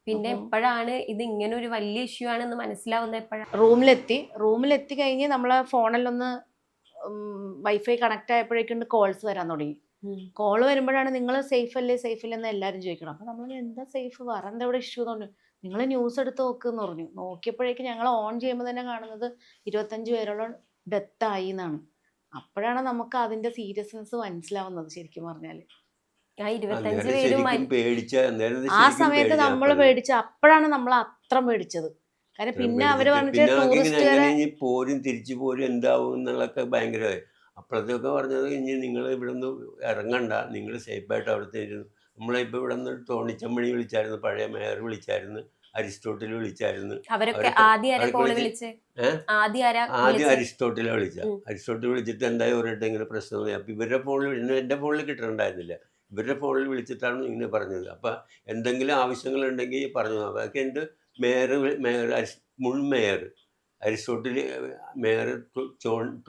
പിന്നെ എപ്പോഴാണ് ഇത് ഇങ്ങനെ ഒരു വലിയ ഇഷ്യൂ ആണെന്ന് മനസ്സിലാവുന്ന എപ്പോഴാണ്? റൂമിലെത്തി കഴിഞ്ഞ് നമ്മളെ ഫോണിലൊന്ന് വൈഫൈ കണക്ട് ആയപ്പോഴേക്കും കോൾസ് വരാൻ തുടങ്ങി. കോള് വരുമ്പോഴാണ് നിങ്ങൾ സേഫ് അല്ലേ എന്ന് എല്ലാവരും ചോദിക്കണം. അപ്പൊ നമ്മൾ എന്താ സേഫ്, വേറെ എന്താ ഇവിടെ ഇഷ്യൂ എന്ന് പറഞ്ഞു. നിങ്ങൾ ന്യൂസ് എടുത്ത് നോക്കുന്ന് പറഞ്ഞു. നോക്കിയപ്പോഴേക്കും ഞങ്ങൾ ഓൺ ചെയ്യുമ്പോൾ തന്നെ കാണുന്നത് 25 പേരോളം ഡെത്ത് ആയി എന്നാണ്. അപ്പോഴാണ് നമുക്ക് അതിന്റെ സീരിയസ്നെസ് മനസ്സിലാവുന്നത് ശരിക്കും പറഞ്ഞാല്. ആ 25 പേരും ആ സമയത്ത് നമ്മൾ പേടിച്ച, അപ്പോഴാണ് നമ്മൾ അത്ര പേടിച്ചത്. കാരണം പിന്നെ അവര് പറഞ്ഞിട്ട് ടൂറിസ്റ്റുകാരെ പോരും തിരിച്ചു പോരും എന്താവും എന്നുള്ളതൊക്കെ ഭയങ്കരമായി. അപ്പോഴത്തേക്ക് പറഞ്ഞത് ഇനി നിങ്ങൾ ഇവിടെ നിന്ന് ഇറങ്ങണ്ട, നിങ്ങൾ സേഫായിട്ട് അവിടുത്തെ ഇരുന്നു. നമ്മളിപ്പോൾ ഇവിടെ നിന്ന് ടോണിച്ചമ്മണി വിളിച്ചായിരുന്നു, പഴയ മേയർ വിളിച്ചായിരുന്നു, അരിസ്റ്റോട്ടിൽ വിളിച്ചായിരുന്നു. ആദ്യം അരിസ്റ്റോട്ടിലെ അരിസ്റ്റോട്ടിൽ വിളിച്ചിട്ട് എന്തായാലും ഒരിടത്ത് ഇങ്ങനെ പ്രശ്നം. അപ്പം ഇവരുടെ ഫോണിൽ, എൻ്റെ ഫോണിൽ കിട്ടണ്ടായിരുന്നില്ല, ഇവരുടെ ഫോണിൽ വിളിച്ചിട്ടാണ് ഇങ്ങനെ പറഞ്ഞത്. അപ്പം എന്തെങ്കിലും ആവശ്യങ്ങളുണ്ടെങ്കിൽ പറഞ്ഞു. അതൊക്കെ എൻ്റെ മുൻ മേയർ അരിസ്റ്റോട്ടിൽ മേയർ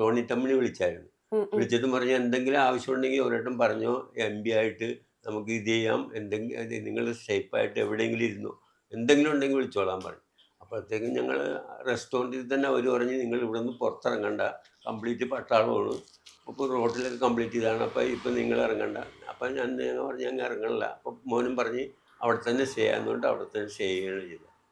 ടോണിത്തമ്മണി വിളിച്ചായിരുന്നു. വിളിച്ചിട്ട് പറഞ്ഞു എന്തെങ്കിലും ആവശ്യമുണ്ടെങ്കിൽ ഒരിടത്തും പറഞ്ഞോ, MP ആയിട്ട് നമുക്ക് ഇത് ചെയ്യാം, എന്തെങ്കിലും നിങ്ങൾ സേഫായിട്ട് എവിടെയെങ്കിലും ഇരുന്നു, എന്തെങ്കിലും ഉണ്ടെങ്കിൽ വിളിച്ചോളാൻ പറഞ്ഞു. അപ്പോഴത്തേക്കും ഞങ്ങൾ റെസ്റ്റോറൻറ്റിൽ തന്നെ അവർ പറഞ്ഞ് നിങ്ങൾ ഇവിടെ നിന്ന് പുറത്തിറങ്ങണ്ട, കംപ്ലീറ്റ് പട്ടാളമാണ്, അപ്പോൾ റോഡിലൊക്കെ കംപ്ലീറ്റ് ചെയ്താണ്, അപ്പോൾ ഇപ്പം നിങ്ങൾ ഇറങ്ങണ്ട. അപ്പം ഞങ്ങൾ പറഞ്ഞു ഞങ്ങൾ ഇറങ്ങണില്ല. അപ്പം മോനും പറഞ്ഞ് അവിടെ തന്നെ സ്റ്റേ ആകുന്നതുകൊണ്ട് അവിടെ തന്നെ സ്റ്റേ ചെയ്യുകയാണ് ചെയ്തത്.